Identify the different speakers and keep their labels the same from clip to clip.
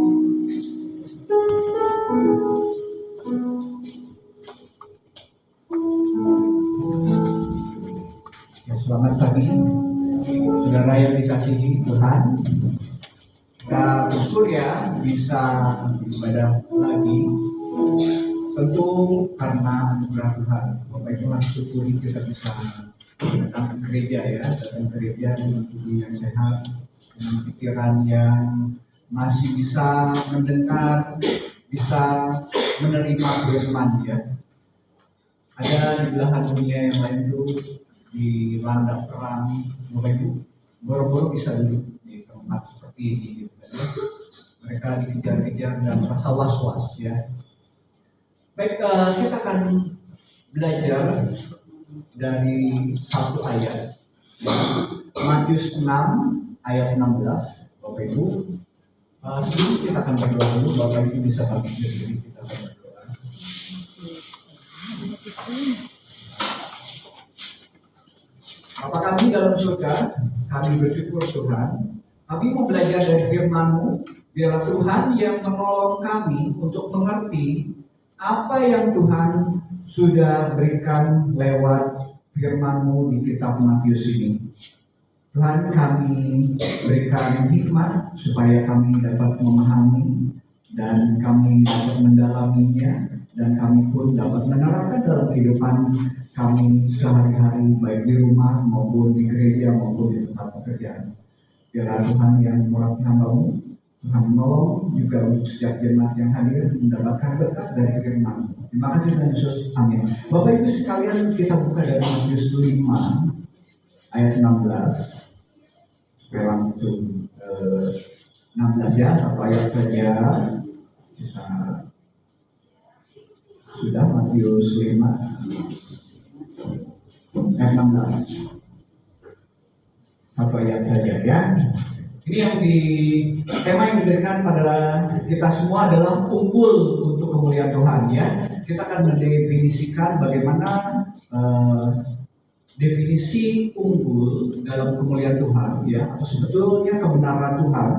Speaker 1: Ya, selamat pagi, saudara yang dikasihi Tuhan. Kita bersyukur ya bisa beribadah lagi. Tentu karena anugerah Tuhan. Bapak Ibu harus syukuri kita bisa datang ke gereja ya, datang ke gereja dengan tubuh yang sehat, dengan pikiran yang masih bisa mendengar, bisa menerima firman ya. Ada di belahan dunia yang lain itu dilanda perang, Bapak Ibu boro-boro bisa duduk di tempat seperti ini gitu kan ya. Mereka dikejar-kejar dan rasa was-was ya. Baik, kita akan belajar dari satu ayat ya. Matius 6 ayat 16, Bapak Ibu. Sebelum kita akan berdoa dulu, Bapak Ibu bisa bangkit berdiri, kita akan berdoa. Bapa kami dalam surga, kami bersyukur Tuhan, kami mau belajar dari firman-Mu. Biarlah Tuhan yang menolong kami untuk mengerti apa yang Tuhan sudah berikan lewat firman-Mu di kitab Matius ini. Tuhan, kami berikan hikmat supaya kami dapat memahami dan kami dapat mendalaminya, dan kami pun dapat menerapkan dalam kehidupan kami sehari-hari, baik di rumah maupun di gereja maupun di tempat pekerjaan. Biarlah Tuhan yang mengurapi hamba-Mu, Tuhan menolong juga untuk setiap jemaat yang hadir mendapatkan berkat dari firman-Mu. Terima kasih Tuhan Yesus, amin. Bapak Ibu sekalian, kita buka dari Matius 5 ayat 16 supaya langsung 16 ya, satu ayat saja. Kita sudah Matius 5 ayat 16, satu ayat saja ya. Ini yang tema yang diberikan pada kita semua adalah unggul untuk kemuliaan Tuhan ya. Kita akan mendefinisikan bagaimana definisi unggul dalam kemuliaan Tuhan ya, atau sebetulnya kebenaran Tuhan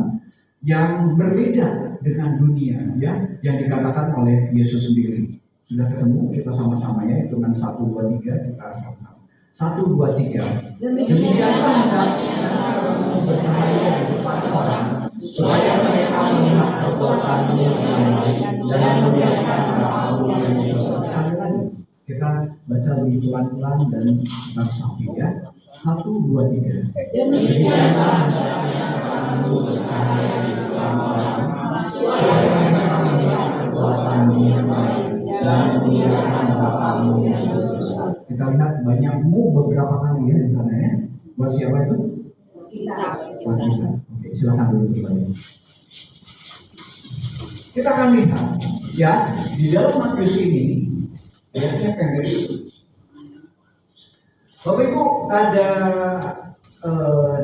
Speaker 1: yang berbeda dengan dunia ya, yang dikatakan oleh Yesus sendiri. Sudah ketemu kita sama-sama ya, dengan 1, 2, 3 kita sama-sama. 1, 2, 3. Demikianlah hendaknya terangmu bercahaya di depan orang, supaya mereka melihat perbuatanmu yang baik dan memuliakan Bapa-Mu yang di surga. Sekali lagi kita baca lebih pelan-pelan dan bersapi ya. 1, 2, 3. Demikianlah hendaknya terangmu bercahaya di depan orang, supaya mereka melihat perbuatanmu yang baik dan memuliakan Bapa-Mu yang di surga. Kita lihat banyakmu beberapa kali ya di sana ya. Buat siapa itu? Buat kita. Oke, silakan dulu kembali. Kita akan lihat ya di dalam Matius ini ayatnya pendek. Bapak Ibu, ada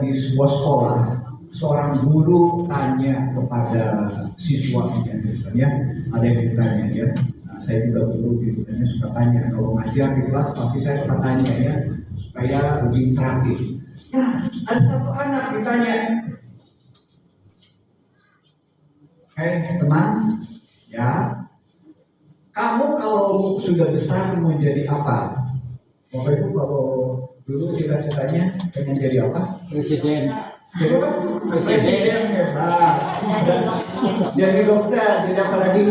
Speaker 1: di sebuah sekolah seorang guru tanya kepada siswanya gitu ya. Ada yang ditanya ya. Saya juga dulu gitu kan ya, suka tanya kalau ngajar di kelas, pasti saya suka tanya ya supaya lebih interaktif. Nah, ada satu anak ditanya, teman ya, kamu kalau sudah besar mau jadi apa? Bapak Ibu kalau dulu cita-citanya pengen jadi apa?
Speaker 2: Presiden.
Speaker 1: Jadi apa? Presiden hebat. Jadi dokter, jadi apa lagi?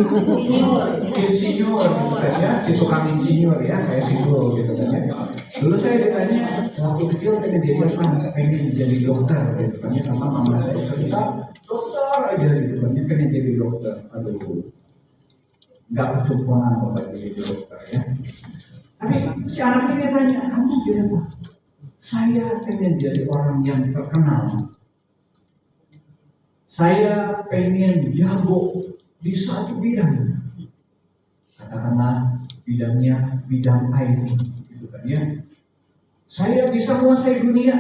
Speaker 1: Insinyur gitu kan ya, si tukang insinyur ya, kayak situ gitu kan ya. Dulu saya ditanya waktu kecil pengen jadi apa? Pengen jadi dokter gitu kan ya, sama mama saya cerita dokter aja gitu kan ya, pengen jadi dokter. Aduh, nggak kecumpungan bapak jadi dokter ya. Tapi si anak ini tanya, kamu jadi apa? Saya pengen jadi orang yang terkenal. Saya pengen jago di suatu bidang. Katakanlah bidangnya bidang IT, gitu kan ya. Saya bisa menguasai dunia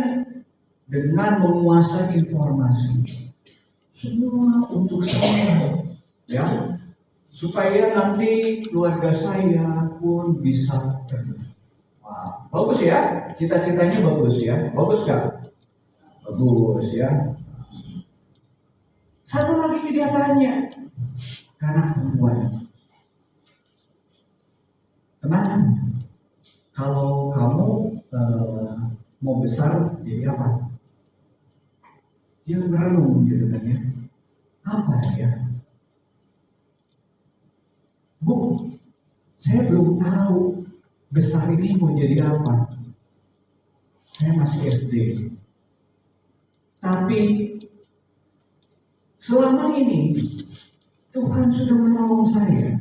Speaker 1: dengan menguasai informasi. Semua untuk saya, ya, supaya nanti keluarga saya pun bisa terkenal. Wah, bagus ya, cita-citanya bagus ya, bagus gak? Bagus ya. Satu lagi dia tanya, karena perempuan. Teman, kalau kamu mau besar jadi apa? Dia merenung gitu kan ya. Apa ya? Bu, saya belum tahu besar ini mau jadi apa. Saya masih SD. Tapi selama ini Tuhan sudah menolong saya.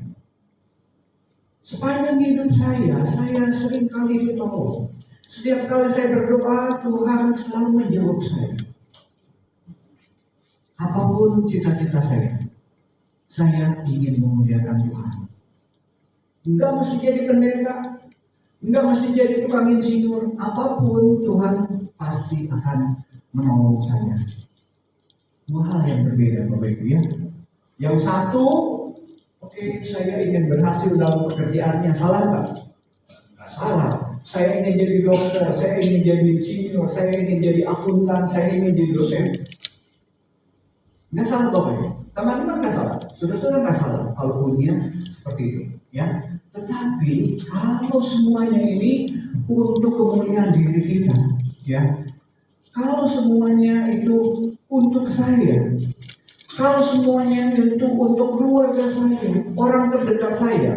Speaker 1: Sepanjang hidup saya sering kali ditolong. Setiap kali saya berdoa, Tuhan selalu menjawab saya. Apapun cita-cita saya ingin memuliakan Tuhan. Enggak mesti jadi pendeta, enggak mesti jadi tukang insinyur. Apapun Tuhan pasti akan menolong saya. Dua hal yang berbeda Bapak Ibu ya. Yang satu, oke, saya ingin berhasil dalam pekerjaannya, salah nggak? Nggak salah. Saya ingin jadi dokter, saya ingin jadi insinyur, saya ingin jadi akuntan, saya ingin jadi dosen. Nggak salah Bapak Ibu. Teman-teman nggak salah, sudah nggak salah kalau punya seperti itu, ya. Tetapi kalau semuanya ini untuk kemuliaan diri kita, ya. Kalau semuanya itu untuk saya, kalau semuanya itu untuk keluarga saya, orang terdekat saya,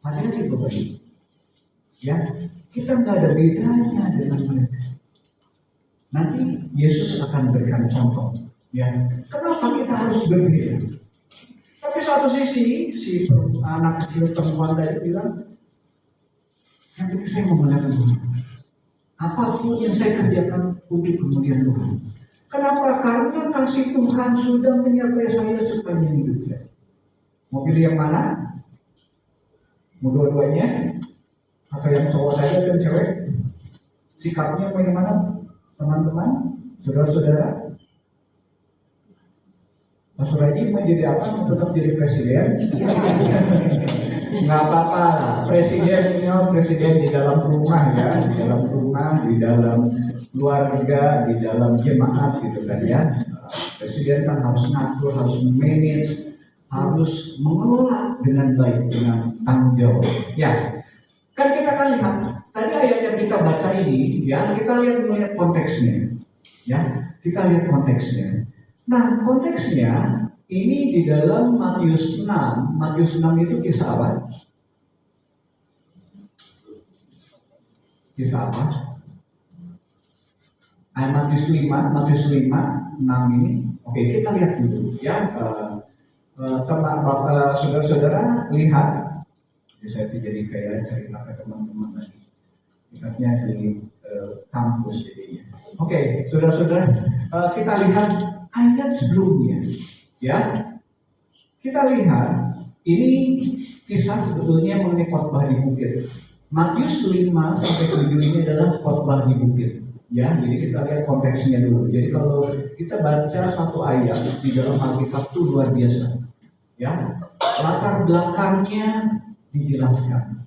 Speaker 1: hati-hati Bapak Ibu. Ya, kita nggak ada bedanya dengan mereka. Nanti Yesus akan berikan contoh. Ya, kenapa kita harus berbeda? Tapi satu sisi, si anak kecil perempuan tadi bilang, yang penting saya memuliakan Tuhan. Apapun yang saya kerjakan untuk kemuliaan Tuhan. Kenapa? Karena kasih Tuhan sudah menyertai saya sepanjang hidup saya. Mau pilih yang mana? Mau dua-duanya? Atau yang cowok tadi atau yang cewek? Sikapnya mau yang mana? Teman-teman, saudara-saudara? Mas Suraji mau jadi apa? Tetap jadi presiden? Nggak apa-apa. Presiden ini presiden di dalam rumah ya, di dalam rumah, di dalam keluarga, di dalam jemaat gitu kan ya. Presiden kan harus ngatur, harus manage, harus mengelola dengan baik, dengan tanggung jawab. Ya, kan kita kan lihat tadi ayat yang kita baca ini, ya kita lihat konteksnya, ya kita lihat konteksnya. Nah konteksnya ini di dalam Matius 6. Matius 6 itu kisah apa? Kisah apa? Matius 5, 6 ini. Oke, kita lihat dulu ya. Saudara-saudara lihat. Saya jadi kayak cerita ke teman-teman lagi. Ingatnya di kampus jadinya. Oke, saudara-saudara, kita lihat ayat sebelumnya. Ya, kita lihat ini kisah sebetulnya mengenai khotbah di bukit. Matius 5 sampai 7 ini adalah khotbah di bukit. Ya, jadi kita lihat konteksnya dulu. Jadi kalau kita baca satu ayat di dalam Alkitab itu luar biasa. Ya, latar belakangnya dijelaskan.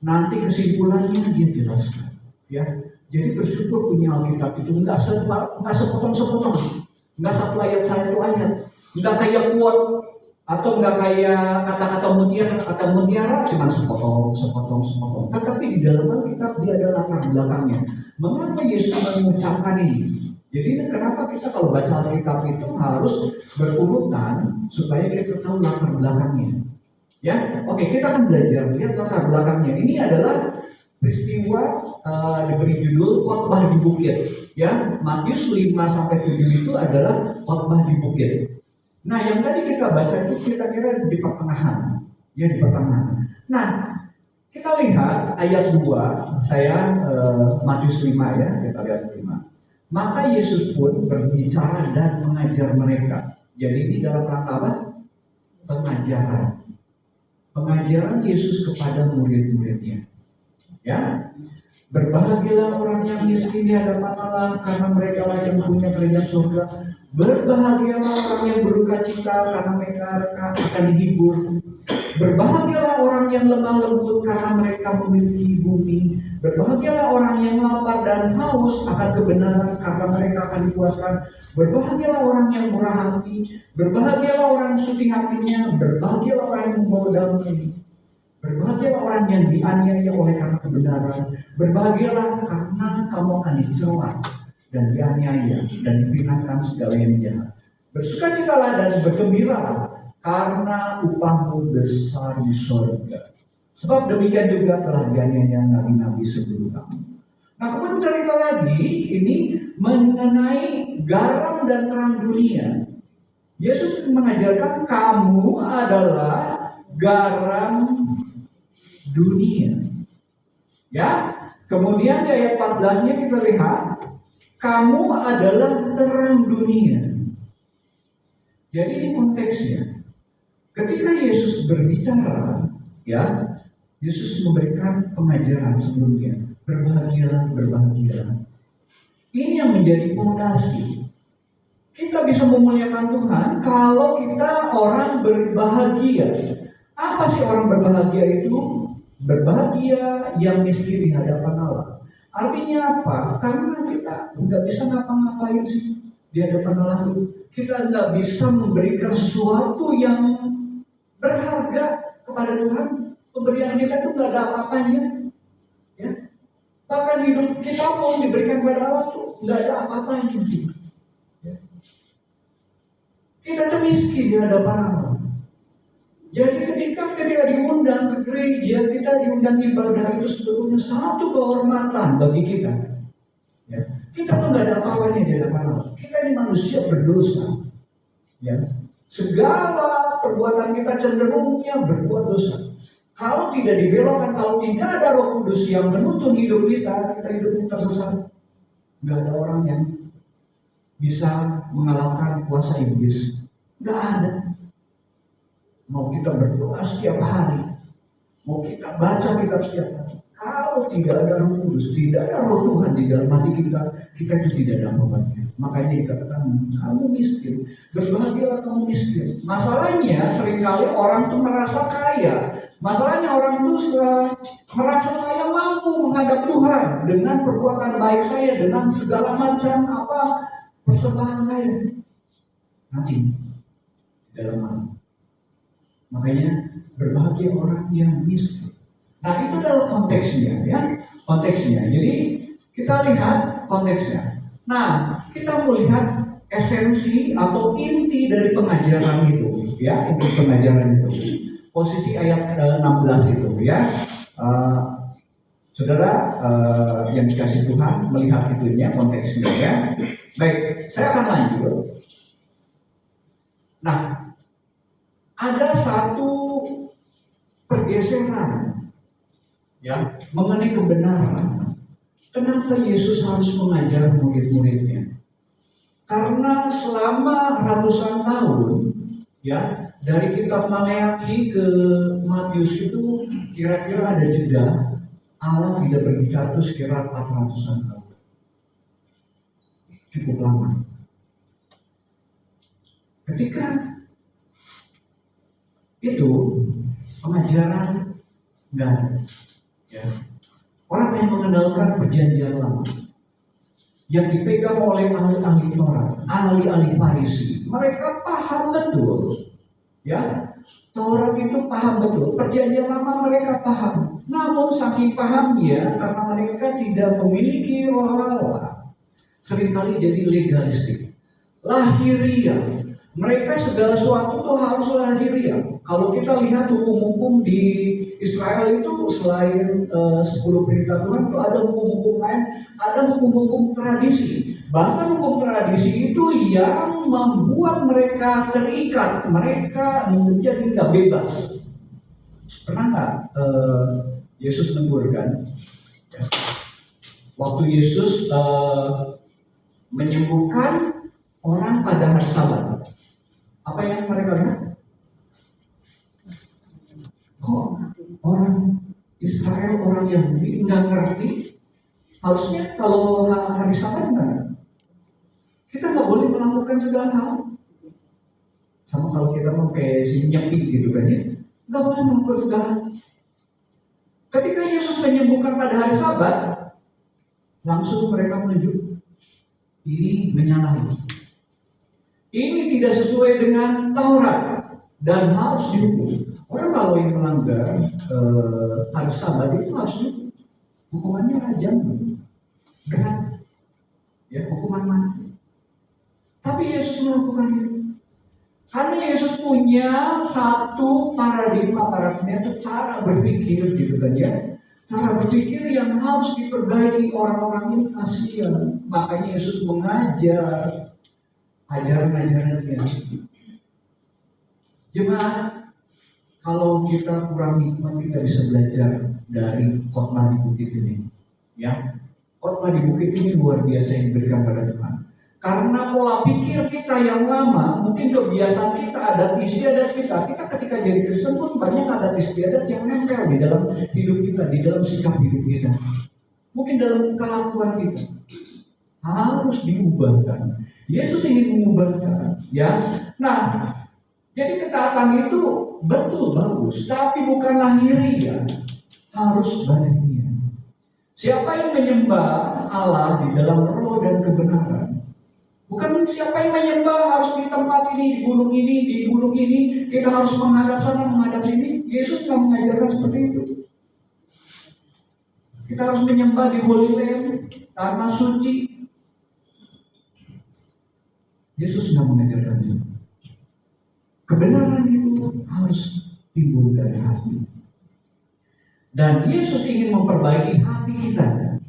Speaker 1: Nanti kesimpulannya dia jelaskan. Ya, jadi bersyukur punya Alkitab itu nggak sepotong-sepotong, nggak satu ayat satu ayat. Nggak kayak quote atau nggak kayak kata-kata mutiara cuma sepotong. Tetapi di dalam Alkitab dia ada latar belakangnya. Mengapa Yesus mengucapkan ini? Jadi kenapa kita kalau baca Alkitab itu harus berurutan supaya kita tahu latar belakangnya. Ya, oke, kita akan belajar lihat latar belakangnya. Ini adalah peristiwa diberi judul khotbah di bukit. Ya, Matius 5 sampai 7 itu adalah khotbah di bukit. Nah, yang tadi kita baca itu kita kira di pertengahan, ya di pertengahan. Nah, kita lihat ayat 2, saya Matius 5 ya, kita lihat 5. Maka Yesus pun berbicara dan mengajar mereka. Jadi ini dalam rangka apa? Pengajaran. Pengajaran Yesus kepada murid-muridnya. Ya, berbahagialah orang yang miskin di hadapan Allah, karena mereka lah yang punya kerajaan surga. Berbahagialah orang yang berduka cita, karena mereka akan dihibur. Berbahagialah orang yang lemah lembut karena mereka memiliki bumi. Berbahagialah orang yang lapar dan haus akan kebenaran karena mereka akan dipuaskan. Berbahagialah orang yang murah hati. Berbahagialah orang suci hatinya. Berbahagialah orang yang membawa damai. Berbahagialah orang yang dianiaya oleh karena kebenaran. Berbahagialah karena kamu akan dicela dan dianiaya dan dipinahkan segala yang jahat. Bersukacitalah dan bergembiralah karena upahmu besar di surga. Sebab demikian juga telah dianiaya nabi-nabi sebelum kamu. Nah, kemudian cerita lagi ini mengenai garam dan terang dunia. Yesus mengajarkan kamu adalah garam dunia. Ya. Kemudian di ayat 14-nya kita lihat, kamu adalah terang dunia. Jadi ini konteksnya. Ketika Yesus berbicara, ya, Yesus memberikan pengajaran sebelumnya, berbahagialah, berbahagialah. Ini yang menjadi fondasi. Kita bisa memuliakan Tuhan kalau kita orang berbahagia. Apa sih orang berbahagia itu? Berbahagia yang miskin di hadapan Allah. Artinya apa? Karena kita nggak bisa ngapa-ngapain sih di hadapan Allah itu. Kita nggak bisa memberikan sesuatu yang berharga kepada Tuhan. Pemberian kita itu nggak ada apa-apanya, ya. Bahkan hidup kita pun diberikan kepada Allah tuh nggak ada apa-apanya, ya. Kita tuh miskin di hadapan Allah. Jadi ketika diundang ke gereja, kita diundang ibadah, itu sebetulnya satu kehormatan bagi kita, ya. Kita tuh nggak ada apa-apanya di hadapan Allah. Kita ini manusia berdosa, ya. Segala perbuatan kita cenderungnya berbuat dosa. Kalau tidak dibelokkan, kalau tidak ada Roh Kudus yang menuntun hidup kita hidupnya tersesat. Nggak ada orang yang bisa mengalahkan kuasa iblis. Nggak ada. Mau kita berdoa setiap hari, mau kita baca kitab setiap hari, kalau tidak ada Roh Kudus, tidak ada Roh Tuhan di dalam hati kita itu tidak ada apa-apanya. Makanya dikatakan kamu miskin, berbahagialah kamu miskin. Masalahnya seringkali orang itu merasa kaya. Masalahnya orang itu merasa saya mampu menghadap Tuhan dengan perbuatan baik saya, dengan segala macam persembahan saya. Nanti dalam hati. Makanya berbahagia orang yang miskin. Nah, itu adalah konteksnya, ya. Konteksnya. Jadi kita lihat konteksnya. Nah, kita melihat esensi atau inti dari pengajaran itu, ya, inti pengajaran itu. Posisi ayat 16 itu, ya. Saudara yang dikasih Tuhan melihat itunya, konteksnya, ya. Baik, saya akan lanjut. Nah, ada satu pergeseran, ya, mengenai kebenaran. Kenapa Yesus harus mengajar murid-muridnya? Karena selama ratusan tahun, ya, dari kitab Maleakhi ke Matius itu kira-kira ada jeda. Allah tidak berbicara itu sekitar 400-an tahun. Cukup lama. Ketika itu pengajaran nggak ada, ya. Orang yang mengandalkan perjanjian lama yang dipegang oleh ahli-ahli Taurat, ahli-ahli Farisi, mereka paham betul, ya, Taurat itu paham betul, perjanjian lama mereka paham. Namun saking pahamnya, karena mereka tidak memiliki Roh Allah, seringkali jadi legalistik, lahiriah. Mereka segala sesuatu itu harus lahiriah. Kalau kita lihat hukum-hukum di Israel itu selain 10 perintah Tuhan itu ada hukum-hukum lain, ada hukum-hukum tradisi. Bahkan hukum tradisi itu yang membuat mereka terikat, mereka menjadi tidak bebas. Pernah nggak Yesus menegur kan? Ya. Waktu Yesus menyembuhkan orang pada hari Sabat, apa yang mereka lihat? Kok orang Israel, orang Yahudi nggak ngerti? Harusnya kalau hari Sabat kan, kita nggak boleh melakukan segala hal. Sama kalau kita mau kayak si nyepi gitu kan, ya. nggak boleh melakukan segala. Ketika Yesus menyembuhkan pada hari Sabat, langsung mereka menunjuk ini menyalahi. Ini tidak sesuai dengan Taurat dan harus dihukum. Orang kalau yang melanggar hari Sabat itu harus dihukum. Hukumannya rajam, berat, ya, hukuman mati. Tapi Yesus melakukan itu karena Yesus punya satu paradigma itu cara berpikir gitu kan ya. Cara berpikir yang harus diperbaiki. Orang-orang ini kasihan. Makanya Yesus mengajar ajaran-ajarannya. Jemaat, kalau kita kurang hikmat, kita bisa belajar dari khotbah di bukit ini. Ya, khotbah di bukit ini luar biasa yang diberikan pada Tuhan. Karena pola pikir kita yang lama, mungkin kebiasaan kita, adat istiadat kita ketika jadi Kristen pun banyak adat istiadat yang nempel di dalam hidup kita, di dalam sikap hidup kita. Mungkin dalam kelakuan kita. Harus diubahkan. Yesus ingin mengubahkan, ya. Nah, jadi ketaatan itu betul bagus, tapi bukan lahiriah, harus batiniah. Siapa yang menyembah Allah di dalam roh dan kebenaran, bukan siapa yang menyembah harus di tempat ini, di gunung ini, kita harus menghadap sana, menghadap sini. Yesus tidak mengajarkan seperti itu. Kita harus menyembah di Holy Land, tanah suci. Yesus tidak mengajarkan itu. Kebenaran itu harus timbul dari hati. Dan Yesus ingin memperbaiki hati kita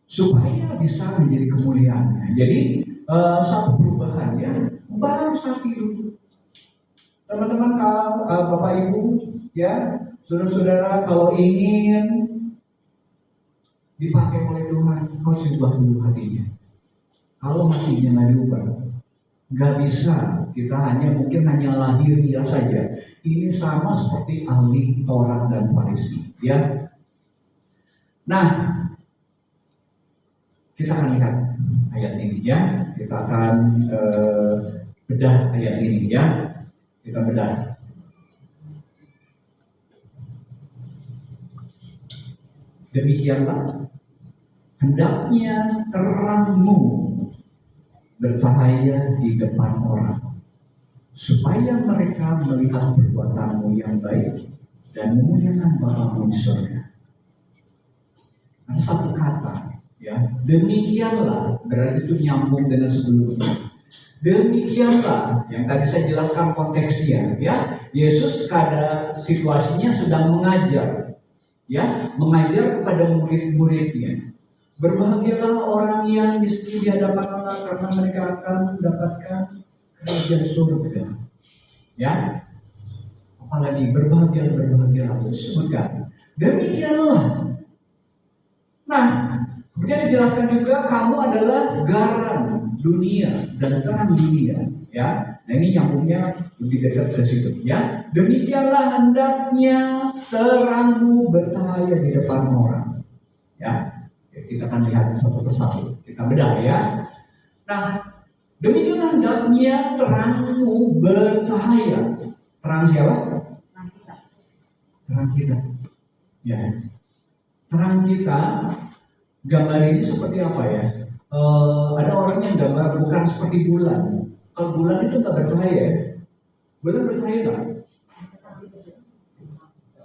Speaker 1: supaya bisa menjadi kemuliaannya. Jadi satu perubahan, ya, ubah harus hati dulu. Teman-teman, Bapak Ibu, ya, saudara-saudara, kalau ingin dipakai oleh Tuhan, harus diubah dulu hatinya. Kalau hatinya nggak diubah, nggak bisa. Kita mungkin hanya lahiriah saja. Ini sama seperti ahli Taurat dan Farisi, ya. Nah, kita akan lihat ayat ini, ya. Kita akan bedah ayat ini, ya. Kita bedah. Demikianlah hendaknya terangmu bercahaya di depan orang, supaya mereka melihat perbuatanmu yang baik dan memuliakan Bapamu di surga. Ada satu kata, ya, demikianlah, berarti itu nyambung dengan sebelumnya. Demikianlah yang tadi saya jelaskan konteksnya, ya. Yesus pada situasinya sedang mengajar, ya, mengajar kepada murid-muridnya. Berbahagialah orang yang miskin di hadapan Allah, karena mereka akan mendapatkan kerajaan surga. Ya, apalagi berbahagia disebutkan. Demikianlah. Nah, kemudian dijelaskan juga kamu adalah garam dunia dan terang dunia. Ya, nah ini nyambungnya lebih dekat ke situ. Ya, demikianlah hendaknya terangmu bercahaya di depan orang. Ya. Kita akan lihat satu persatu. Kita bedah, ya. Nah, demikianlah hendaknya terangmu bercahaya. Terang siapa? Terang kita. Ya. Terang kita. Gambar ini seperti apa, ya? Ada orang yang gambar bukan seperti bulan. Kalau bulan itu nggak bercahaya, ya? Bulan bercahaya nggak?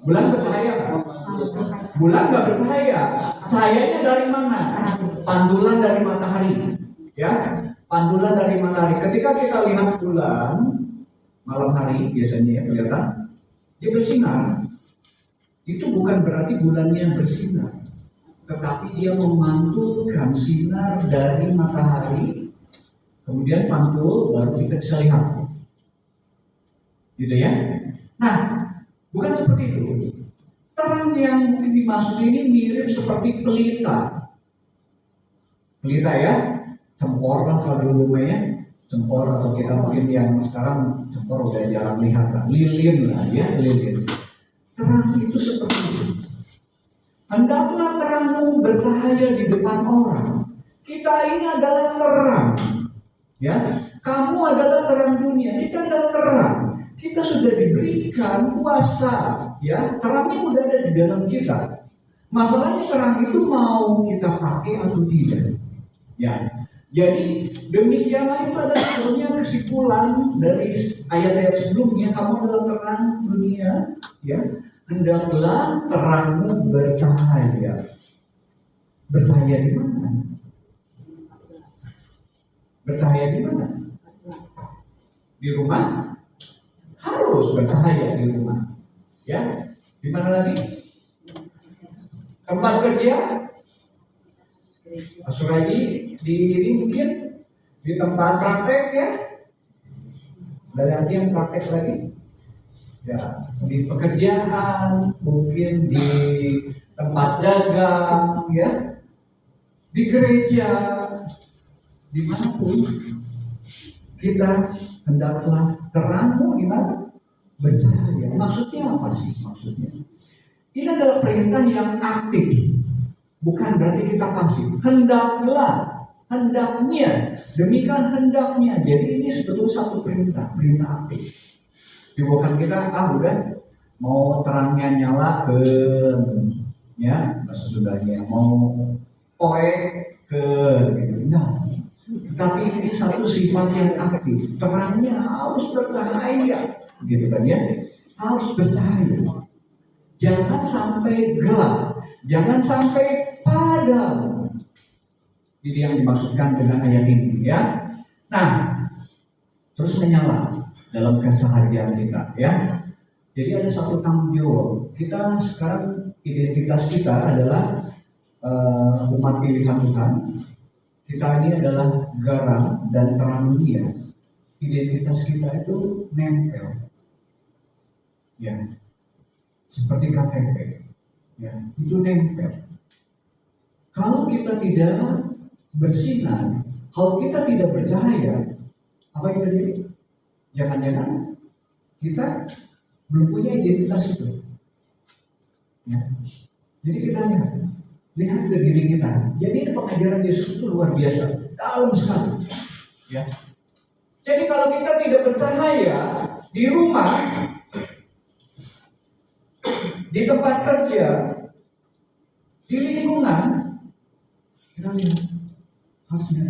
Speaker 1: Bulan bercahaya nggak? Bulan nggak bercahaya. Cahayanya dari mana? Pantulan dari matahari, ya. Pantulan dari matahari. Ketika kita lihat bulan malam hari, biasanya, ya, kelihatan dia bersinar. Itu bukan berarti bulannya bersinar, tetapi dia memantulkan sinar dari matahari, kemudian pantul, baru kita bisa lihat, gitu, ya. Nah, bukan seperti itu. Terang yang mungkin dimaksud ini mirip seperti pelita. Pelita, ya, cempor lah kalau dulu, ya, cempor, atau kita mungkin yang sekarang cempor udah jarang lihat lah, lilin lah, ya, lilin. Terang itu seperti itu. Hendaklah terangmu bercahaya di depan orang. Kita ini adalah terang, ya. Kamu adalah terang dunia. Kita adalah terang. Kita sudah diberikan kuasa, ya, terangnya sudah ada di dalam kita. Masalahnya terang itu mau kita pakai atau tidak. Ya, jadi demikianlah itu adalah sebetulnya kesimpulan dari ayat-ayat sebelumnya. Kamu adalah terang dunia, ya. Hendaklah terangmu bercahaya. Bercahaya di mana? Bercahaya di mana? Di rumah? Harus bercahaya di rumah. Ya, di mana lagi? Tempat kerja? Masuk lagi di ini mungkin di tempat praktek, ya. Ada lagi yang praktek lagi? Ya, di pekerjaan, mungkin di tempat dagang, ya, di gereja, dimanapun kita hendaklah terangmu gimana? Bercahaya. Maksudnya apa sih? Maksudnya ini adalah perintah yang aktif, bukan berarti kita pasif. Hendaklah, hendaknya, demikian hendaknya. Jadi ini sebetulnya satu perintah aktif. Bukan kita udah mau terangnya nyala ke, ya, bahasa Sundanya mau poek ke gitu. Nah, tetapi ini satu sifat yang aktif. Terangnya harus bercahaya, gitu kan ya? Harus bercahaya. Jangan sampai gelap, jangan sampai padam. Ini yang dimaksudkan dengan ayat ini, ya. Nah, terus menyala dalam keseharian kita, ya. Jadi ada satu tanggung jawab. Kita sekarang identitas kita adalah umat pilihan Tuhan. Kita ini adalah garam dan terang dunia. Identitas kita itu nempel, ya, seperti KTP, ya, itu nempel. Kalau kita tidak bersinar, kalau kita tidak bercahaya, apa yang terjadi? Jangan-jangan kita belum punya identitas itu, ya. Jadi kita lihat ke diri kita. Jadi pengajaran Yesus itu luar biasa, dalam sekali, ya. Jadi kalau kita tidak bercahaya di rumah, di tempat kerja, di lingkungan, kita lihat harusnya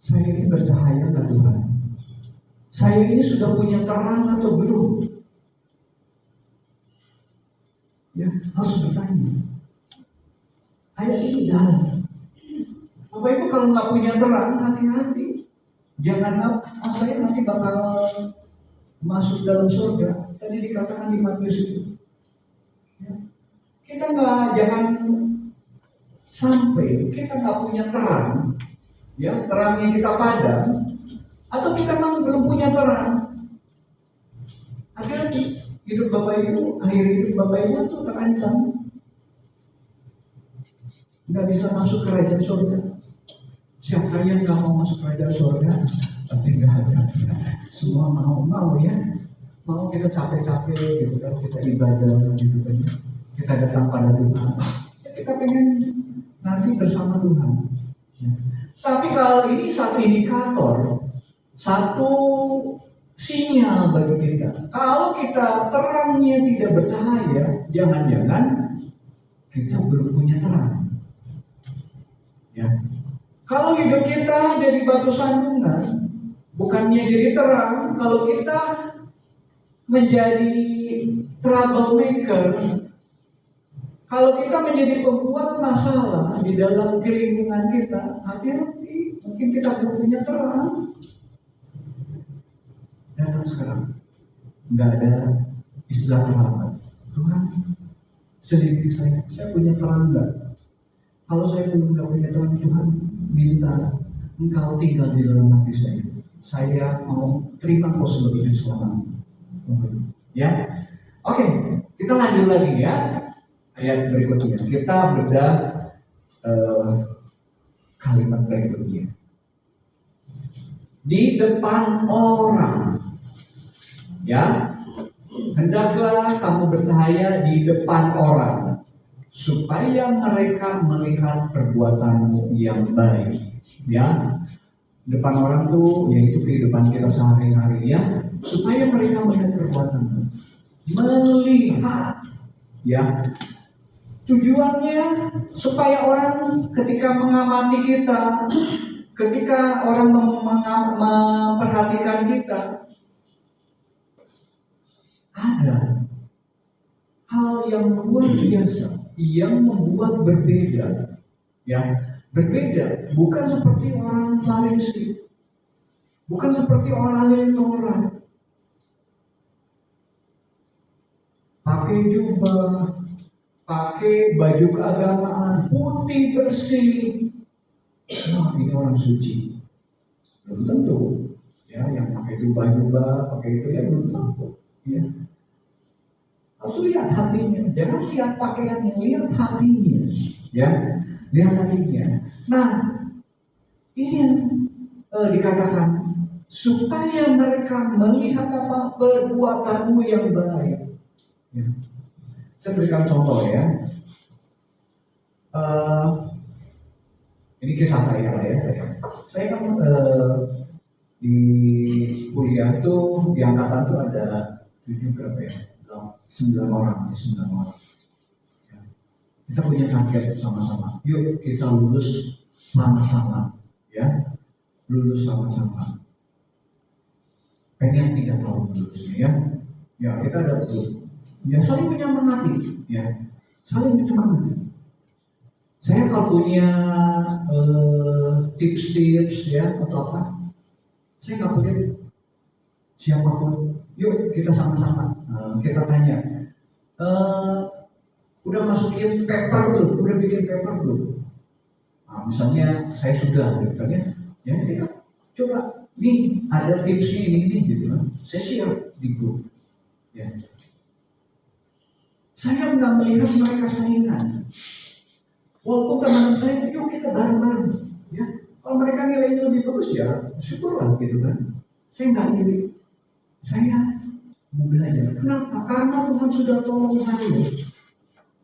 Speaker 1: saya ini bercahaya nggak Tuhan? Saya ini sudah punya terang atau belum? Ya, harus bertanya. Ayat ini dalam. Bapak Ibu kalau nggak punya terang, hati-hati. Jangan saya nanti bakal masuk dalam surga. Tadi dikatakan di Matius itu. Ya. Kita jangan sampai kita nggak punya terang, ya, terangnya kita padam, atau kita memang belum punya terang. Hati-hati, hidup Bapak Ibu, akhir hidup Bapak Ibu itu terancam. Nggak bisa masuk kerajaan surga. Siapa yang nggak mau masuk kerajaan surga? Pasti nggak ada. Semua mau ya. Mau kita capek-capek gitu kan, kita ibadah gitu kan. Kita datang pada Tuhan. Ya, kita pengen nanti bersama Tuhan. Ya. Tapi kalau ini satu indikator, satu sinyal bagi kita. Kalau kita terangnya tidak bercahaya, jangan-jangan kita belum punya terang. Ya. Kalau hidup kita jadi batu sandungan, bukannya jadi terang. Kalau kita menjadi troublemaker, kalau kita menjadi pembuat masalah di dalam lingkungan kita, hati-hati, mungkin kita belum punya terang. Datang sekarang, nggak ada istilah terlambat. Tuhan, selidiki saya punya terang nggak? Kalau saya belum nggak punya terang, Tuhan, minta Engkau tinggal di dalam hati saya. Saya mau terima Engkau sebagai juru selamat. Ya, oke, kita lanjut lagi ya. Ayat berikutnya, kita bedah kalimat berikutnya. Di depan orang, ya, hendaklah kamu bercahaya di depan orang, supaya mereka melihat perbuatanmu yang baik. Ya, depan orang tuh yaitu kehidupan kita sehari-hari, ya. supaya mereka melihat perbuatanmu. Melihat, ya. Tujuannya supaya orang ketika mengamati kita, ketika orang memperhatikan kita, ada hal yang luar biasa yang membuat berbeda. Ya, berbeda, bukan seperti orang Farisi, bukan seperti orang ahli Taurat, pakai jubah, pakai baju keagamaan putih bersih. Nah, ini orang suci. Belum tentu. Ya, yang pakai jubah-jubah, pakai itu ya belum tentu. Ya. Harus lihat hatinya. Jangan lihat pakaiannya, lihat hatinya. Ya, lihat hatinya. Nah, ini yang dikatakan supaya mereka melihat apa perbuatanmu yang baik. Ya. Saya berikan contoh ya. Ini kisah saya lah ya. Saya kan di kuliah itu di angkatan tuh ada 7 berapa ya? 9 orang. Ya. Kita punya target sama-sama. Yuk kita lulus sama-sama, ya. Lulus sama-sama. Pengen 3 tahun lulusnya ya. Ya kita ada grup. Ya saling menyemangati, ya saling menyemangati. Saya kalau punya tips-tips ya atau apa, saya nggak punya siapapun. Yuk kita sama-sama, kita tanya, udah masukin paper tuh, udah bikin paper tuh. Nah, misalnya saya sudah, gitu kan ya, kita coba nih ada tipsnya ini gitu kan, saya share di grup, ya. Saya nggak melihat mereka saingan. Walaupun teman saya, yuk kita bareng-bareng. Ya, kalau mereka nilainya lebih bagus ya, syukurlah gitu kan. Saya nggak iri. Saya mau belajar. Kenapa? Karena Tuhan sudah tolong saya.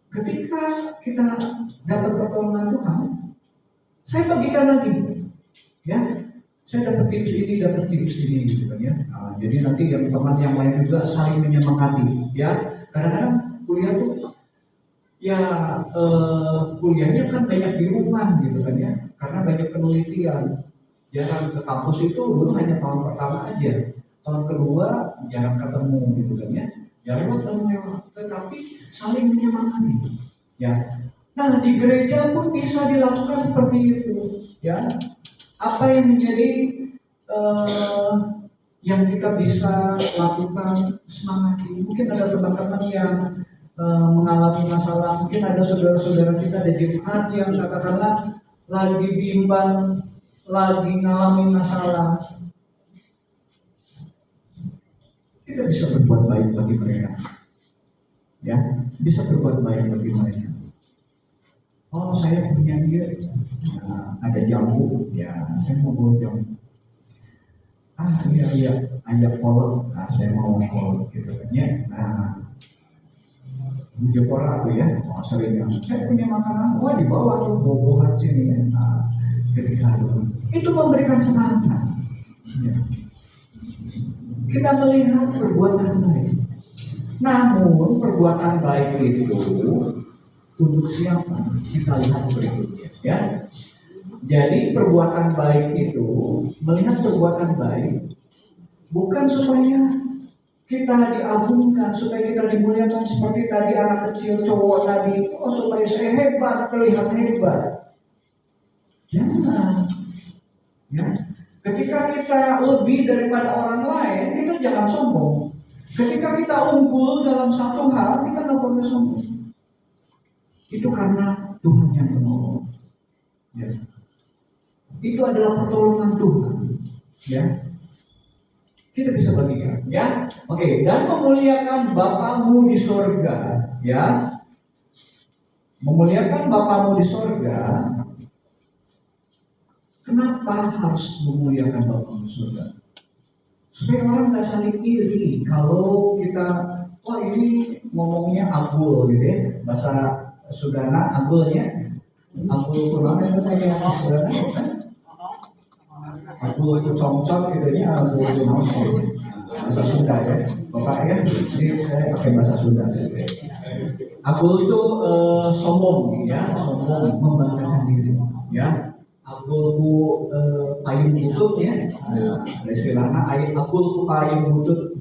Speaker 1: Ketika kita dapat pertolongan Tuhan, saya bagikan lagi. Ya, saya dapat tips ini gitu kan ya. Nah, jadi nanti yang teman yang lain juga saling menyemangati. Ya, kadang-kadang kuliah tuh ya kuliahnya kan banyak di rumah gitu kan ya, karena banyak penelitian. Jarang ke kampus itu dulu hanya tahun pertama aja, tahun kedua jarang ketemu gitu kan ya, lewat. Tetapi saling menyemangati ya. Nah di gereja pun bisa dilakukan seperti itu ya. Apa yang menjadi yang kita bisa lakukan, semangati. Mungkin ada teman-teman yang mengalami masalah, mungkin ada saudara-saudara kita ada jemaat yang katakanlah lagi bimbang, lagi ngalamin masalah. Kita bisa berbuat baik bagi mereka, ya, bisa berbuat baik bagi mereka. Oh saya punya dia, ada jamu, ya saya mau bawa jamu. Iya, ayam kolak, saya mau kolak gitu kan ya. Nah bujuk orang tuh ya, sering kan. Saya punya makanan, wah dibawa tuh buah-buahan sini ya. Nah, ketika itu memberikan semangat. Ya. Kita melihat perbuatan baik. Namun perbuatan baik itu untuk siapa? Kita lihat berikutnya ya. Jadi perbuatan baik itu, melihat perbuatan baik bukan supaya kita diagungkan, supaya kita dimuliakan seperti tadi anak kecil cowok tadi, oh supaya saya hebat, terlihat hebat. Jangan. Ya. Ketika kita lebih daripada orang lain, kita jangan sombong. Ketika kita unggul dalam satu hal, kita nggak boleh sombong. Itu karena Tuhan yang menolong. Ya. Itu adalah pertolongan Tuhan. Ya. Kita bisa bagikan, ya. Oke, dan memuliakan Bapamu di sorga, ya. Memuliakan Bapamu di sorga. Kenapa harus memuliakan Bapamu di sorga? Supaya orang nggak saling iri. Kalau kita, wah ini ngomongnya agul gitu ya, bahasa Sundana agulnya, agul kurang itu kayak Sundana kan? Agul congcok gitu ya, agul kurang gitu. bahasa Sunda ya, Bapak ya. Ini saya pakai bahasa Sunda saja. Agul itu sombong ya, sombong membanggakan diri ya. Agul ku payung butut ya, ada istilahnya agul ku payung butut.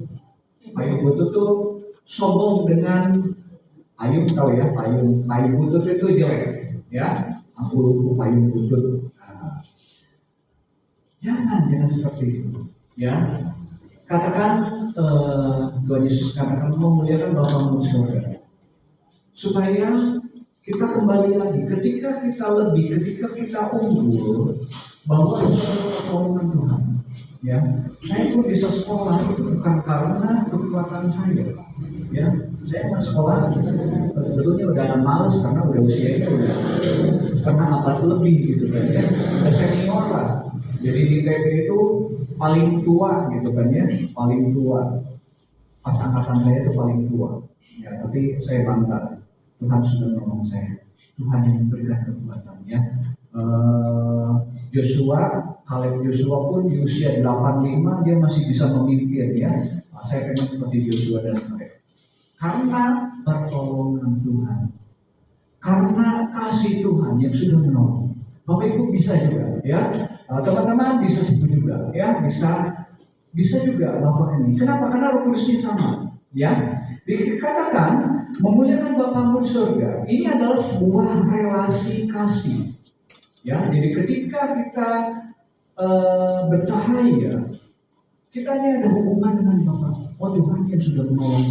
Speaker 1: Payung butut tuh sombong dengan payung, tahu ya, payung butut itu jelek ya. Agul ku payung butut. Nah, jangan seperti itu ya. Katakan Tuhan Yesus katakan memuliakan Bapa di surga, supaya kita kembali lagi ketika kita unggul bahwa itu adalah pertolongan Tuhan ya. Saya pun bisa sekolah itu bukan karena kekuatan saya ya. Saya mau sekolah sebetulnya udah males karena udah usianya udah setengah abad lebih gitu kan ya, udah senior lah. Jadi di TP itu paling tua gitu kan ya, paling tua. Pas angkatan saya itu paling tua ya, tapi saya bangga Tuhan sudah menolong saya, Tuhan yang memberikan kekuatan ya. Kaleb Yosua pun di usia 85 dia masih bisa memimpin ya. Saya pengen seperti Yosua dan Kaleb karena pertolongan Tuhan, karena kasih Tuhan yang sudah menolong. Bapak Ibu bisa juga ya, teman-teman bisa sebut juga ya, bisa juga Bapak ini. Kenapa? Karena Roh Kudusnya sama ya. Dikatakan memuliakan Bapamu di surga, ini adalah sebuah relasi kasih ya. Jadi ketika kita bercahaya, kita ini ada hubungan dengan Bapa. Oh, Tuhan yang sudah menolong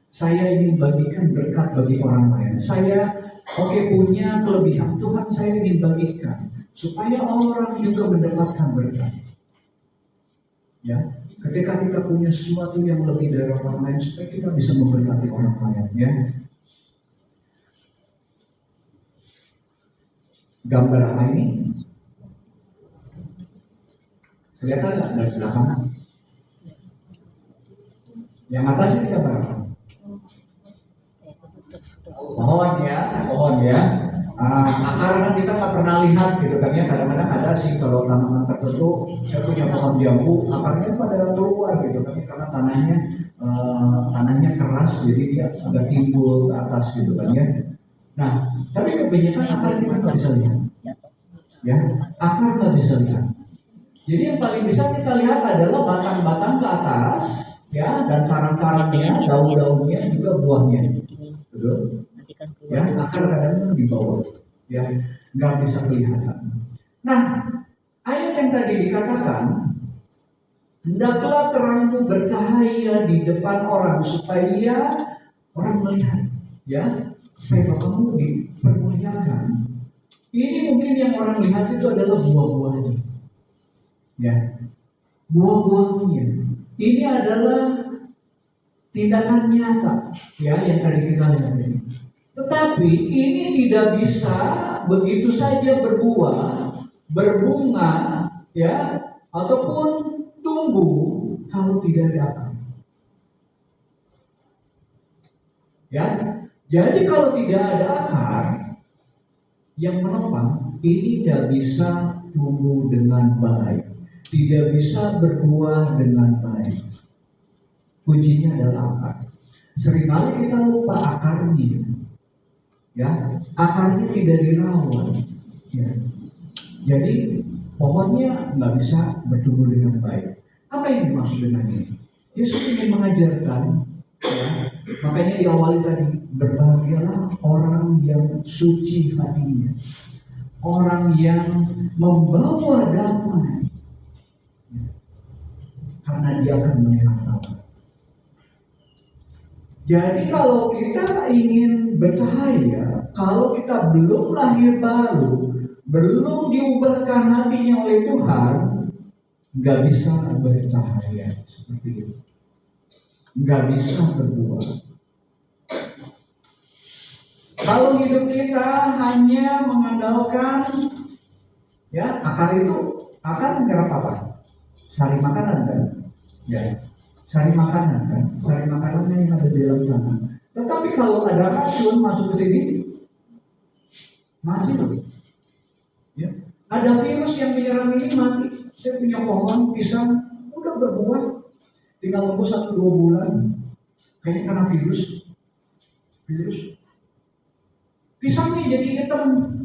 Speaker 1: saya ingin bagikan berkat bagi orang lain. Saya punya kelebihan, Tuhan saya ingin bagikan supaya orang juga mendapatkan berkat ya. Ketika kita punya sesuatu yang lebih dari orang lain, supaya kita bisa memberkati orang lain ya. Gambar apa ini? Kelihatan nggak dari belakang? Yang atas ini gambar apa? Pohon ya. Akar kan kita nggak pernah lihat gitu kan ya. Kadang-kadang ada sih kalau tanaman tertentu. Saya punya pohon jambu, akarnya pada keluar gitu kan, karena tanahnya keras, jadi dia agak timbul ke atas gitu kan ya. Nah, tapi kebanyakan akar kita nggak bisa lihat ya. Akar nggak bisa lihat. Jadi yang paling bisa kita lihat adalah batang-batang ke atas ya, dan carang-carangnya, daun-daunnya, juga buahnya. Betul? Ya, akar kadang di bawah ya, nggak bisa kelihatan. Nah, ayat yang tadi dikatakan, hendaklah terangmu bercahaya di depan orang supaya orang melihat ya, supaya Bapamu dipermuliakan. Ini mungkin yang orang lihat itu adalah buah-buahnya ya, buah-buahnya. Ini adalah tindakan nyata ya yang tadi kita lihat ini. Tetapi ini tidak bisa begitu saja berbuah, berbunga ya, ataupun tumbuh kalau tidak ada akar. Ya, jadi kalau tidak ada akar yang menopang, ini tidak bisa tumbuh dengan baik, tidak bisa berbuah dengan baik. Kuncinya adalah akar. Seringkali kita lupa akarnya. Ya, akarnya tidak dirawat ya. Jadi pohonnya nggak bisa bertumbuh dengan baik. Apa yang dimaksud dengan ini? Yesus ingin mengajarkan ya, makanya diawali tadi, berbahagialah orang yang suci hatinya, orang yang membawa damai ya, karena dia akan melihat Allah. Jadi kalau kita ingin bercahaya, kalau kita belum lahir baru, belum diubahkan hatinya oleh Tuhan, nggak bisa bercahaya seperti itu, nggak bisa berbuah. Kalau hidup kita hanya mengandalkan ya, akar menyerap apa? Sari makanan kan? Ya. Sari makanan kan, sari makanannya yang ada di dalam tanah. Tetapi kalau ada racun masuk ke sini, mati loh. Ya. Ada virus yang menyerang ini, mati. Saya punya pohon pisang, udah berbuah, tinggal nunggu 1-2 bulan. Kayaknya karena virus. Pisangnya jadi hitam.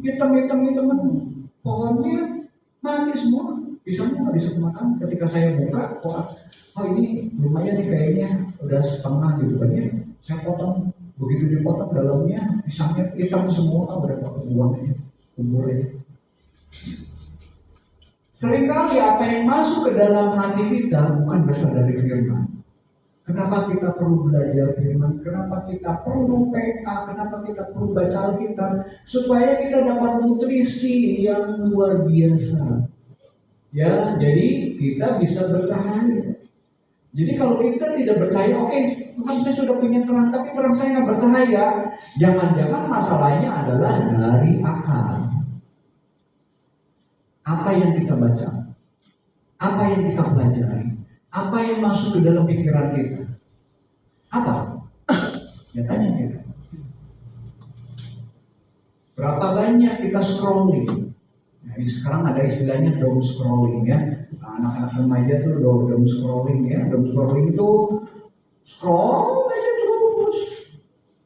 Speaker 1: Pohonnya mati semua. Pisangnya nggak bisa kemakan. Ketika saya buka, oh ini lumayan nih kayaknya udah setengah gitu kan ya. Saya potong, begitu dipotong dalamnya pisangnya hitam semua, udah pakai buang aja, kubur aja. Seringkali apa yang masuk ke dalam hati kita bukan berasal dari firman. Kenapa kita perlu belajar firman? Kenapa kita perlu PA? Kenapa kita perlu baca Alkitab? Supaya kita dapat nutrisi yang luar biasa. Ya, jadi kita bisa bercahaya. Jadi kalau kita tidak percaya, oke, Tuhan saya sudah punya terang, tapi terang saya nggak bercahaya. Jangan-jangan masalahnya adalah dari akal. Apa yang kita baca? Apa yang kita pelajari? Apa yang masuk ke dalam pikiran kita? Apa? Ya tanya kita. Berapa banyak kita scrolling? Nah, ini sekarang ada istilahnya doom scrolling ya. Anak-anak remaja tuh doom scrolling ya. Doom scrolling itu scroll aja terus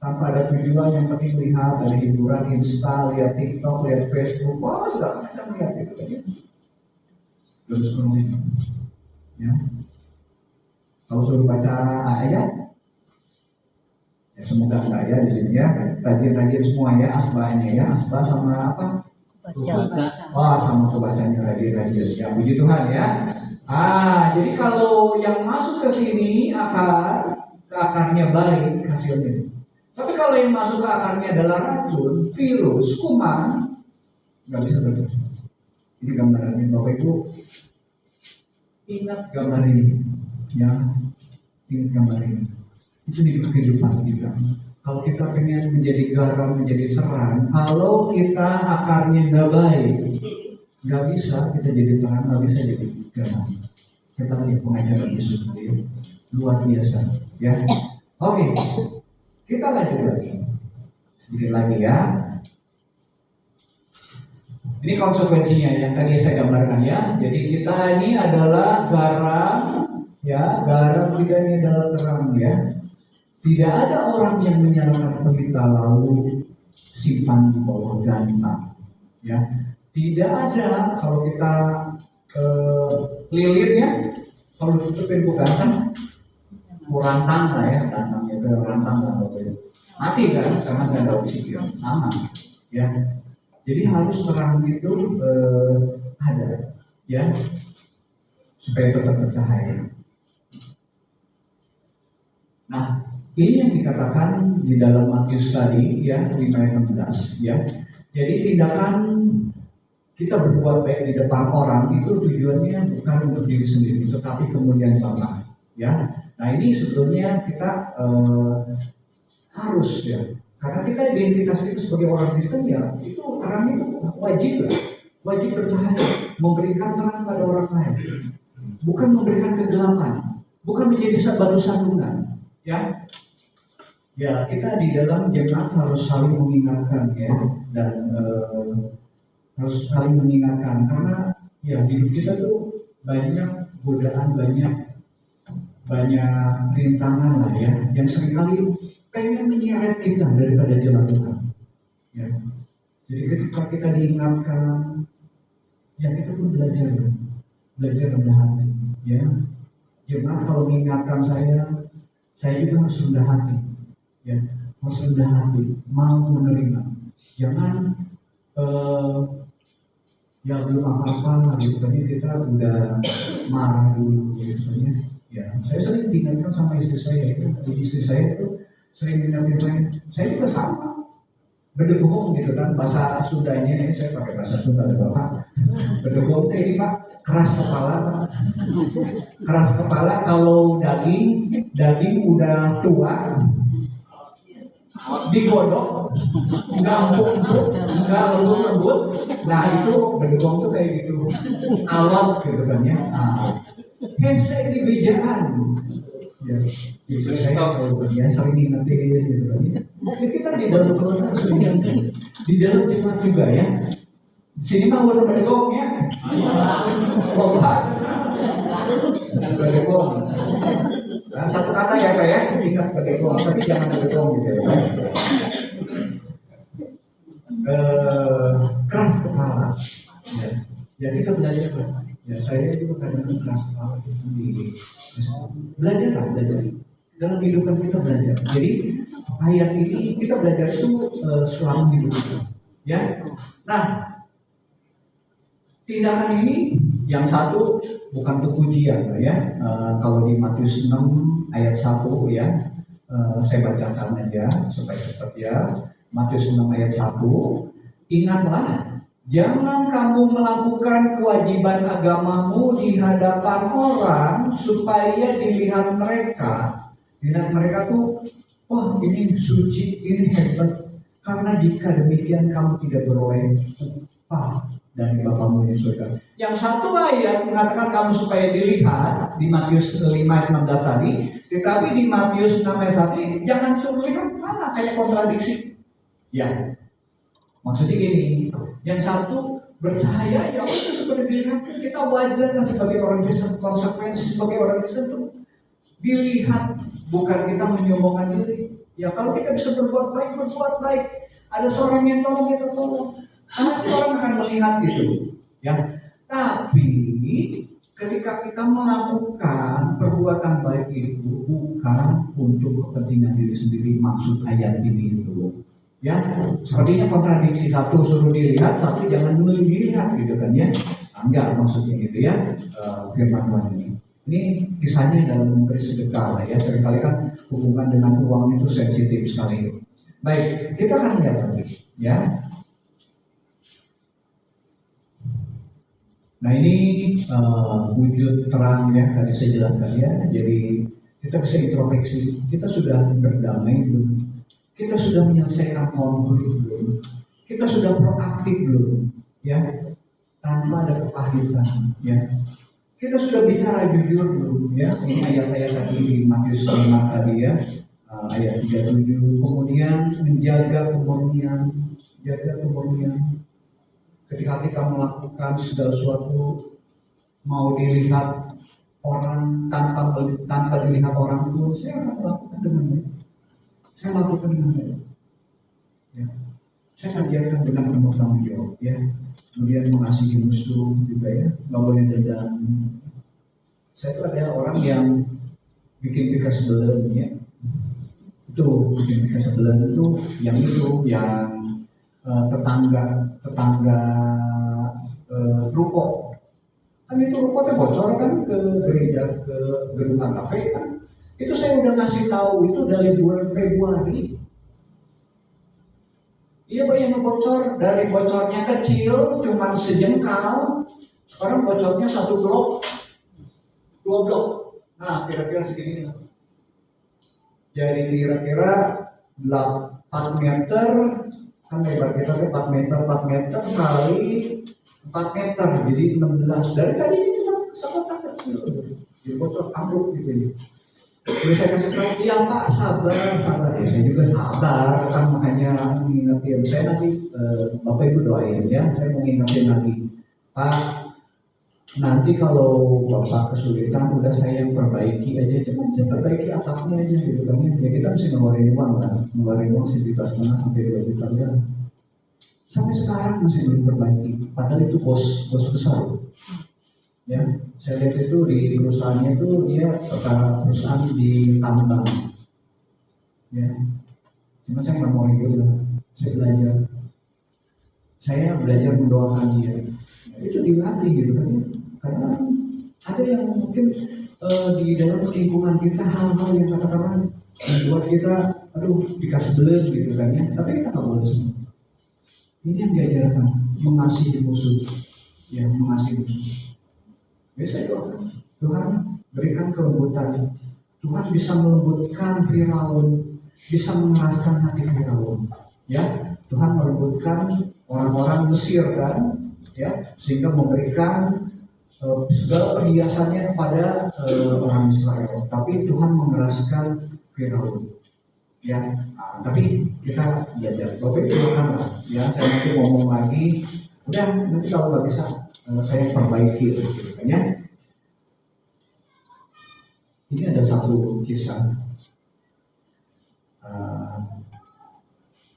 Speaker 1: tanpa ada tujuan, yang penting lihat dari hiburan, Insta, lihat TikTok, lihat Facebook, segala macam lihat itu kan ya. Doom scrolling ya. Kalau suruh baca ayat, ya semoga enggak ya di sini ya. Rajin-rajin semua ya, asbahnya ya, asbah sama apa? Baca. Sama kebacanya rajin-rajin. Ya puji Tuhan ya. Jadi kalau yang masuk ke sini akarnya baik hasilnya. Tapi kalau yang masuk ke akarnya adalah racun, virus, kuman, nggak bisa baca. Ini gambarannya, Bapak Ibu. Ingat gambar ini, ya. Ingat gambar ini. Itu hidup kehidupan kita. Kalau kita pengen menjadi garam, menjadi terang, kalau kita akarnya nggak baik, nggak bisa kita jadi terang, nggak bisa jadi garam. Kita lihat pengajaran Yesus sendiri, luar biasa, ya. Oke, kita lanjut lagi, sedikit lagi ya. Ini konsekuensinya yang tadi saya gambarkan ya. Jadi kita ini adalah garam, ya. Garam kita ini adalah terang ya. Tidak ada orang yang menyalakan pelita lalu simpan di bawah gantang, ya. Tidak ada kalau kita lilitnya, kalau tutupin ke gantang, rantang lah ya, gantangnya ke rantang lah, mati kan, karena tidak ada oksigen, sama, ya. Jadi harus terang itu ada, ya, supaya tetap bercahaya. Nah, ini yang dikatakan di dalam Matius tadi ya 5:16 ya. Jadi tindakan kita berbuat baik di depan orang itu tujuannya bukan untuk diri sendiri, tetapi kemuliaan Bapa ya. Nah ini sebetulnya kita harus ya, karena kita identitas kita sebagai orang Kristen ya, itu terang itu wajib bercahaya, memberikan terang pada orang lain, bukan memberikan kegelapan, bukan menjadi batu sandungan ya. Ya, kita di dalam jemaat harus saling mengingatkan ya, dan harus saling mengingatkan karena ya hidup kita tuh banyak godaan, banyak rintangan lah ya, yang seringkali pengen menyeret kita daripada jalan Tuhan. Ya, jadi ketika kita diingatkan, ya kita pun belajar rendah hati. Ya, jemaat kalau mengingatkan saya juga harus rendah hati. Ya, harus rendah hati, mau menerima. Jangan ya belum apa-apa gitu kan, kita udah marah dulu gitu kan ya. Ya, saya sering diingatkan sama istri saya itu. Jadi istri saya itu sering diingatkan saya juga sama. Bedegong gitu kan, bahasa Sundanya ini saya pakai bahasa Sunda ada Bapak. Bedegong ini Pak, keras kepala kalau daging udah tua digodok, nggak empuk, nggak lembut. Nah itu bedegong tuh kayak gitu, alot gitu kan ya. Hese di bejaan. Ya, bisa saya kalau dia sering ingetin gitu kan ya. Kita di dalam keluarga harus ingatkan, di dalam jemaat juga ya. Di sini mah udah bedegong ya. Loba, bedegong. Nah, satu kata ya Pak ya, ingat berdoa, tapi jangan berdoa gitu ya Pak. Keras kepala. Ya. Ya kita belajar Pak. Ya saya juga kadang-kadang keras kepala gitu. Belajar lah, belajar. Dalam kehidupan kita belajar. Jadi ayat ini kita belajar itu selama hidup kita. Ya. Nah, tindakan ini yang satu bukan untuk pujian ya. Kalau di Matius 6 ayat 1 ya, saya bacakan aja supaya cepat ya. Matius 6 ayat 1, ingatlah, jangan kamu melakukan kewajiban agamamu di hadapan orang supaya dilihat mereka. Dilihat mereka tuh, wah ini suci, ini hebat. Karena jika demikian kamu tidak beroleh upah dari Bapamu di surga. Yang satu ayat mengatakan kamu supaya dilihat di Matius 5 ayat 16 tadi, tetapi di Matius 6 ayat 1 jangan suruh lihat, mana kayak kontradiksi. Ya, maksudnya gini, yang satu bercahaya ya itu seperti dilihat, kita wajar kan sebagai orang Kristen, konsekuensi sebagai orang Kristen itu dilihat, bukan kita menyombongkan diri. Ya kalau kita bisa berbuat baik. Ada seorang yang tolong, kita tolong. Pasti orang akan melihat gitu, ya. Tapi ketika kita melakukan perbuatan baik itu bukan untuk kepentingan diri sendiri, maksud ayat ini itu, ya. Sepertinya kontradiksi, satu suruh dilihat, satu jangan dulu dilihat gitu kan ya. Enggak maksudnya gitu ya, firman Tuhan ini. Ini kisahnya dalam memberi sedekah ya. Seringkali kan hubungan dengan uang itu sensitif sekali. Baik, kita akan lihat lagi, ya. Nah ini wujud terang ya, tadi saya jelaskan ya. Jadi kita bisa introspeksi, kita sudah berdamai belum? Kita sudah menyelesaikan konflik belum? Kita sudah proaktif belum? Ya, tanpa ada kepahitan ya. Kita sudah bicara jujur belum? Ya, ini ayat-ayat tadi di Matius 5 tadi ya, ayat 37. Kemudian menjaga kemurnian, jaga kemurnian. Ketika kita melakukan segala sesuatu, mau dilihat orang tanpa dilihat orang pun, saya akan melakukan dengan baik. Saya lakukan dengan baik. Ya. Saya kerjakan dengan penuh tanggung jawab. Ya. Kemudian mengasihi musuh juga ya, nggak boleh dendam. Saya itu ada orang yang bikin pika sebelah ya. Itu bikin pika sebelah itu yang tetangga ruko kan, itu ruko bocor kan ke gereja, ke gedung KKP kan. Itu saya udah ngasih tahu itu dari bulan Februari. Iya Pak, yang bocor, dari bocornya kecil cuman sejengkal, sekarang bocornya 1 blok, 2 blok. Nah kira-kira segini lah. Jadi kira-kira 4 meter, kan lebar kita 4 meter kali 4 meter, jadi 16. Dari tadi ini cuma sekotak kecil, jadi bocor ambruk gitu ya. Jadi saya kasih tahu, iya Pak sabar ya, saya juga sabar kan, makanya mengingatkan saya nanti Bapak Ibu doain ya, saya mau ngingetin lagi Pak. Nanti kalau Bapak kesulitan, udah saya yang perbaiki aja, cuma saya perbaiki atapnya aja gitu kan ya. Kita mesti ngeluarin uang kan, ngeluarin uang 1,5 sampai 2 juta ya. Sampai sekarang masih belum perbaiki, padahal itu bos besar. Ya, saya lihat itu di perusahaannya itu dia perusahaan di tambang. Ya, cuma saya nggak mau ikut lah, saya belajar mendoakan dia. Itu dilatih gitu kan ya. Karena ada yang mungkin di dalam lingkungan kita hal-hal yang katakanlah membuat kita dikasih beler gitu kan ya, tapi kita nggak boleh semua. Ini yang diajarkan, mengasihi musuh, ya mengasihi musuh. Saya doakan Tuhan berikan kelembutan, Tuhan bisa melembutkan Firaun, bisa mengeraskan hati Firaun, ya Tuhan melembutkan orang-orang Mesir kan, ya sehingga memberikan segala perhiasannya kepada orang Israel, tapi Tuhan mengeraskan Firaun, ya. Tapi kita belajar, Bapak Ibu doakanlah, ya saya nanti ngomong lagi, udah nanti kalau nggak bisa saya perbaiki gitu kan ya. Ini ada satu kisah. Eh,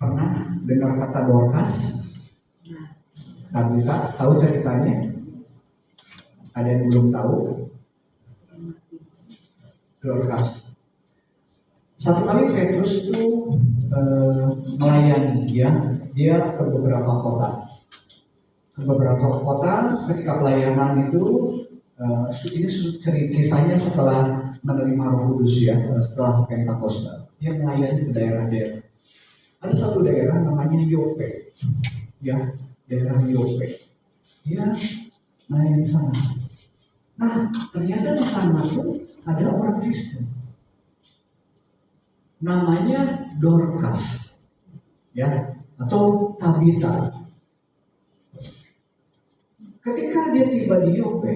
Speaker 1: Pernah dengar kata Dorcas? Tabita, tahu ceritanya? Ada yang belum tahu? Dorcas. Satu kali Petrus itu melayani, ya, dia ke beberapa kota. Ke beberapa kota ketika pelayanan itu, ini kisahnya setelah menerima Roh Kudus, ya, setelah Pentakosta. Dia melayani ke daerah-daerah. Ada satu daerah namanya Yope, ya, daerah Yope. Dia melayani sana. Nah, ternyata di sana tuh ada orang Kristen. Namanya Dorcas, ya, atau Tabita. Ketika dia tiba di Yope,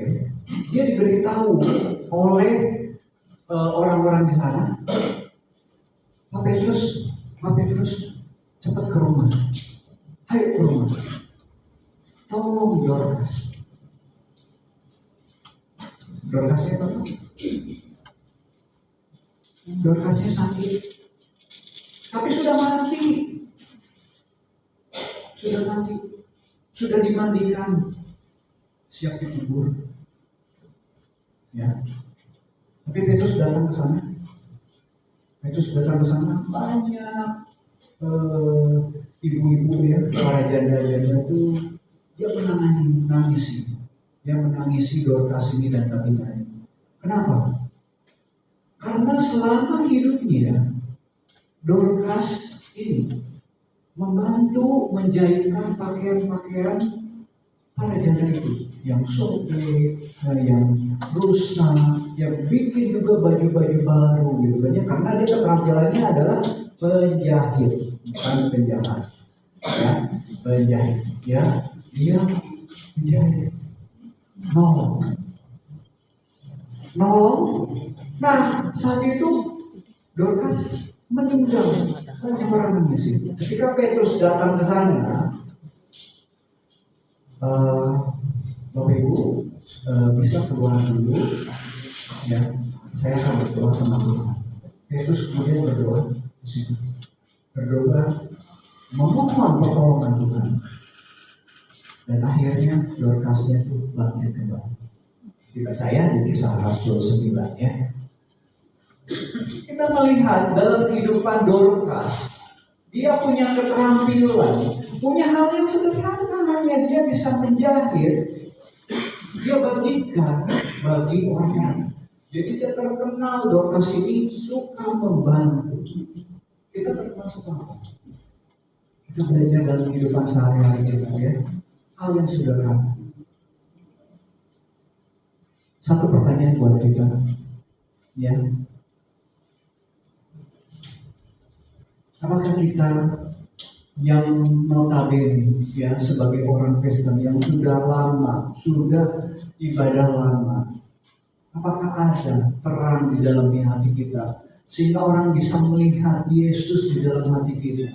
Speaker 1: dia diberitahu oleh orang-orang di sana, Pak Petrus, cepat ke rumah, ayo ke rumah, tolong Dorcas. Dorcasnya apa? Dorcasnya sakit, tapi sudah mati, sudah dimandikan, siap dikubur, ya. Tapi Petrus datang ke sana. Banyak ibu-ibu, ya, para janda-janda itu, dia menangisi Dorcas ini dan Tabita ini. Kenapa? Karena selama hidupnya Dorcas ini membantu menjahitkan pakaian-pakaian para janda itu, yang sobek, yang rusak, yang bikin juga baju-baju baru, gitu kan, ya, karena dia keterampilannya adalah penjahit, bukan penjahat, ya, penjahit, ya, dia menjahit, nolong. Nah, saat itu Dorcas meninggal. Banyak orang nangis. Ketika Petrus datang ke sana, Bapak Ibu bisa keluar dulu, ya. Saya akan berdoa sama Tuhan. Petrus kemudian berdoa di situ, memohon pertolongan Tuhan, dan akhirnya Dorcasnya itu bangkit kembali. Dipercaya di Kisah Rasul 9, ya. Kita melihat dalam kehidupan Dorcas, dia punya keterampilan, punya hal yang sederhana, hanya dia bisa menjahit, dia bagikan bagi orang. Jadi dia terkenal, Dorcas ini suka membantu. Kita terkenal suka apa? Kita belajar dalam kehidupan sehari-hari kita, ya, hal yang sederhana. Satu pertanyaan buat kita, ya. Apakah kita yang notabene, ya, sebagai orang Kristen yang sudah lama, sudah ibadah lama, apakah ada terang di dalam hati kita sehingga orang bisa melihat Yesus di dalam hati kita?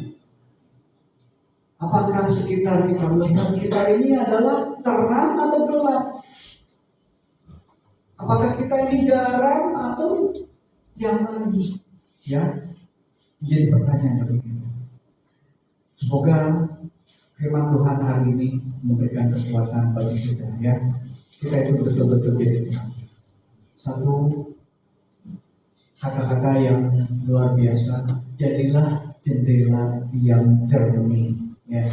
Speaker 1: Apakah sekitar kita melihat kita ini adalah terang atau gelap? Apakah kita ini garam atau yang lain? Ya, jadi pertanyaan bagi kita. Semoga firman Tuhan hari ini memberikan kekuatan bagi kita, ya. Kita itu betul-betul jadi terang. Satu kata-kata yang luar biasa, jadilah jendela yang jernih, ya.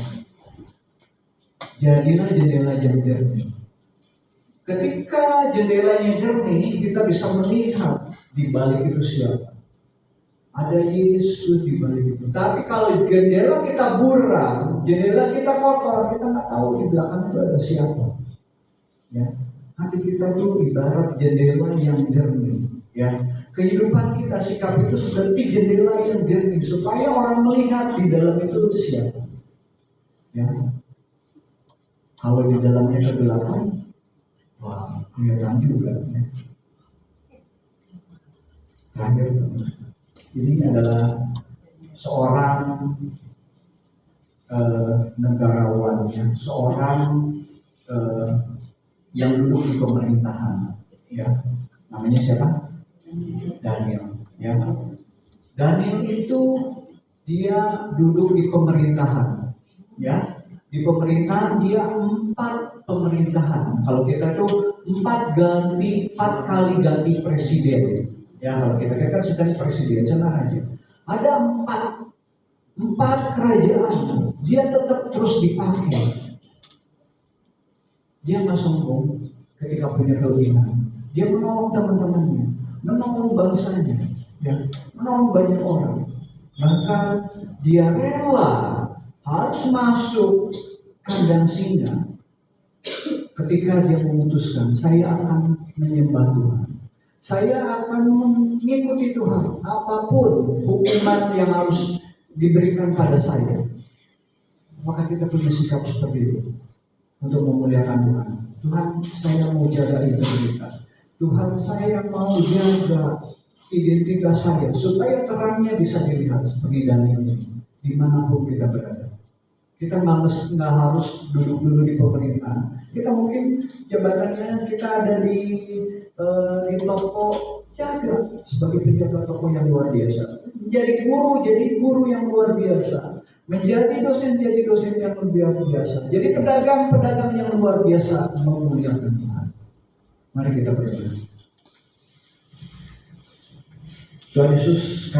Speaker 1: Jadilah jendela yang jernih. Ketika jendelanya jernih, kita bisa melihat di balik itu siapa. Ada Yesus di balik itu. Tapi kalau jendela kita buram, jendela kita kotor, kita nggak tahu di belakang itu ada siapa. Ya, hati kita itu ibarat jendela yang jernih. Ya, kehidupan kita, sikap itu seperti jendela yang jernih, supaya orang melihat di dalam itu siapa. Ya, kalau di dalamnya kegelapan, wah, kelihatan juga, ya. Terakhir, ini adalah seorang negarawan, ya, seorang yang duduk di pemerintahan, ya. Namanya siapa? Daniel, ya. Daniel itu dia duduk di pemerintahan, ya. Di pemerintahan dia 4 pemerintahan. Kalau kita tuh 4 kali ganti presiden. Ya, kalau kita kan sedang presiden, senang aja. Ada 4 kerajaan, dia tetap terus dipakai. Dia nggak sombong ketika punya kelebihan. Dia menolong teman-temannya, menolong bangsanya, ya, menolong banyak orang. Bahkan dia rela harus masuk kandang singa ketika dia memutuskan, saya akan menyembah Tuhan. Saya akan mengikuti Tuhan, apapun hukuman yang harus diberikan pada saya. Maka kita punya sikap seperti itu untuk memuliakan Tuhan. Tuhan, saya mau jaga integritas. Tuhan, saya mau jaga identitas saya supaya terangnya bisa dilihat seperti Daniel ini dimanapun kita berada. Kita nggak harus duduk dulu di pemerintahan. Kita mungkin jabatannya kita ada di toko, jaga sebagai penjaga toko yang luar biasa. Jadi guru yang luar biasa. Menjadi dosen yang luar biasa. Jadi pedagang yang luar biasa memuliakan Tuhan. Mari kita berdoa. Tuhan Yesus